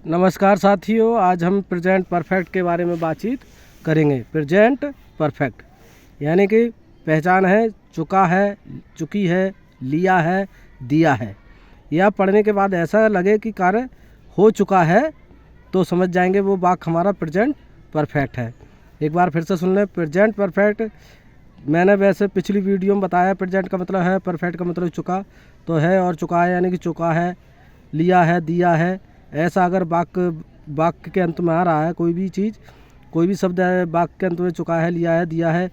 नमस्कार साथियों, आज हम प्रेजेंट परफेक्ट के बारे में बातचीत करेंगे। प्रेजेंट परफेक्ट यानी कि पहचान है, चुका है, चुकी है, लिया है, दिया है। यह पढ़ने के बाद ऐसा लगे कि कार्य हो चुका है तो समझ जाएंगे वो वाक्य हमारा प्रेजेंट परफेक्ट है। एक बार फिर से सुन लें। प्रेजेंट परफेक्ट मैंने वैसे पिछली वीडियो में बताया, प्रेजेंट का मतलब है, परफेक्ट का मतलब चुका। तो है और चुका है यानी कि चुका है, लिया है, दिया है। ऐसा अगर वाक्य के अंत में आ रहा है कोई भी चीज़, कोई भी शब्द है वाक्य के अंत में, चुका है, लिया है, दिया है,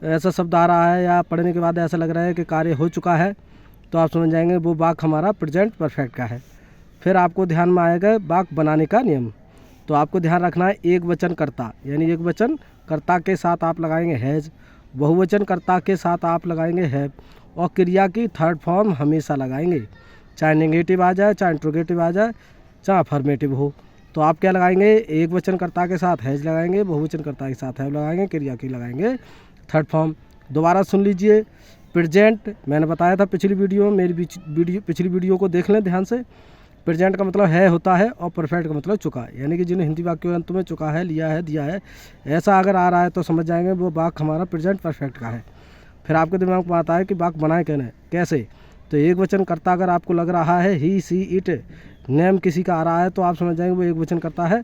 ऐसा शब्द आ रहा है या पढ़ने के बाद ऐसा लग रहा है कि कार्य हो चुका है, तो आप समझ जाएंगे वो वाक्य हमारा प्रेजेंट परफेक्ट का है। फिर आपको ध्यान में आएगा वाक्य बनाने का नियम। तो आपको ध्यान रखना है, एक वचन कर्ता यानी एक वचन कर्ता के साथ आप लगाएंगे हैज, बहुवचन कर्ता के साथ आप लगाएंगे हैव, और क्रिया की थर्ड फॉर्म हमेशा लगाएंगे, चाहे नेगेटिव आ जाए, चाहे इंट्रोगेटिव आ जाए, चाहे अफर्मेटिव हो। तो आप क्या लगाएंगे? एक वचन कर्ता के साथ हैज लगाएंगे, बहुवचन कर्ता के साथ हैव लगाएंगे, क्रिया की लगाएंगे थर्ड फॉर्म। दोबारा सुन लीजिए। प्रेजेंट मैंने बताया था पिछली वीडियो में, पिछली वीडियो को देख लें ध्यान से। प्रेजेंट का मतलब है, होता है, और परफेक्ट का मतलब चुका है, यानी कि जिन हिंदी वाक्यों के अंत में चुका है, लिया है, दिया है, ऐसा अगर आ रहा है तो समझ जाएंगे वो वाक्य हमारा प्रेजेंट परफेक्ट का है। फिर आपके दिमाग में आता है कि वाक्य बनाए कैसे। तो एक वचन कर्ता अगर आपको लग रहा है ही, सी, इट, नेम किसी का आ रहा है तो आप समझ जाएंगे वो एक वचन करता है।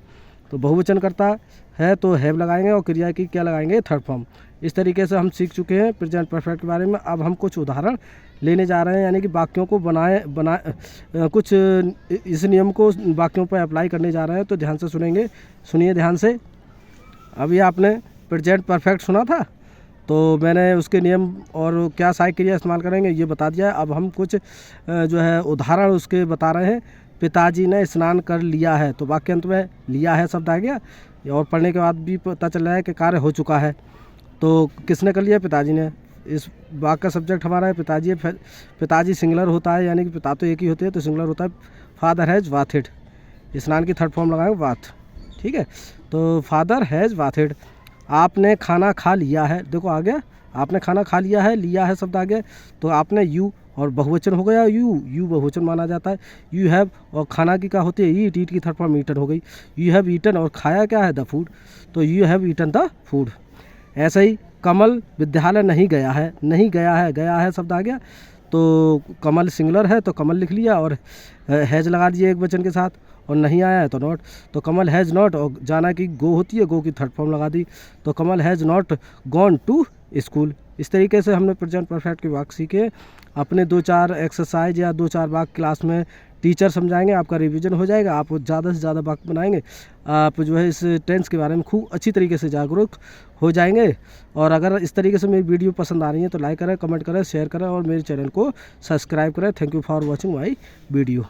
तो बहुवचन करता है तो हैव लगाएंगे, और क्रिया की क्या लगाएंगे? Third form. इस तरीके से हम सीख चुके हैं प्रेजेंट परफेक्ट के बारे में। अब हम कुछ उदाहरण लेने जा रहे हैं, यानी कि वाक्यों को कुछ इस नियम को वाक्यों पर अप्लाई करने जा रहे हैं। तो ध्यान से सुनिए ध्यान से। अभी आपने प्रेजेंट परफेक्ट सुना था, तो मैंने उसके नियम और क्या सहायक क्रिया इस्तेमाल करेंगे ये बता दिया है। अब हम कुछ जो है उदाहरण उसके बता रहे हैं। पिताजी ने स्नान कर लिया है, तो वाक्य अंत में लिया है शब्द आ गया, और पढ़ने के बाद भी पता चल रहा है कि कार्य हो चुका है। तो किसने कर लिया? पिताजी ने। इस वाक्य का सब्जेक्ट हमारा है पिताजी। पिताजी सिंगुलर होता है, यानी कि पिता तो एक ही होते हैं, तो सिंगुलर होता है। फादर हैज़ वाथेड, स्नान की थर्ड फॉर्म लगाएंगे वाथ। ठीक है, तो फादर हैज़ वाथेड। आपने खाना खा लिया है, देखो आ गया, आपने खाना खा लिया है, लिया है शब्द आ गया। तो आपने यू, और बहुवचन हो गया यू बहुवचन माना जाता है। यू हैव, और खाना की क्या होती है? ईट, ईट की थर्ड फॉर्म ईटन हो गई। यू हैव ईटन, और खाया क्या है? द फूड, तो you have eaten the food. ऐसे ही कमल विद्यालय नहीं गया है, नहीं गया है, गया है शब्द आ गया। तो कमल सिंगुलर है तो कमल लिख लिया, और हैज लगा दिए एक वचन के साथ, और नहीं आया है तो नॉट। तो कमल हैज़ नॉट, और जाना की गो होती है, गो की थर्ड फॉर्म लगा दी, तो Kamal has not gone to school. इस तरीके से हमने प्रेजेंट परफेक्ट के वाक्य सीखे। अपने 2-4 एक्सरसाइज या 2-4 वाक्य क्लास में टीचर समझाएंगे, आपका रिवीजन हो जाएगा, आप ज़्यादा से ज़्यादा वाक्य बनाएंगे, आप जो है इस टेंस के बारे में खूब अच्छी तरीके से जागरूक हो जाएंगे। और अगर इस तरीके से मेरी वीडियो पसंद आ रही है तो लाइक करें, कमेंट करें, शेयर करें, और मेरे चैनल को सब्सक्राइब करें। Thank you for watching my video.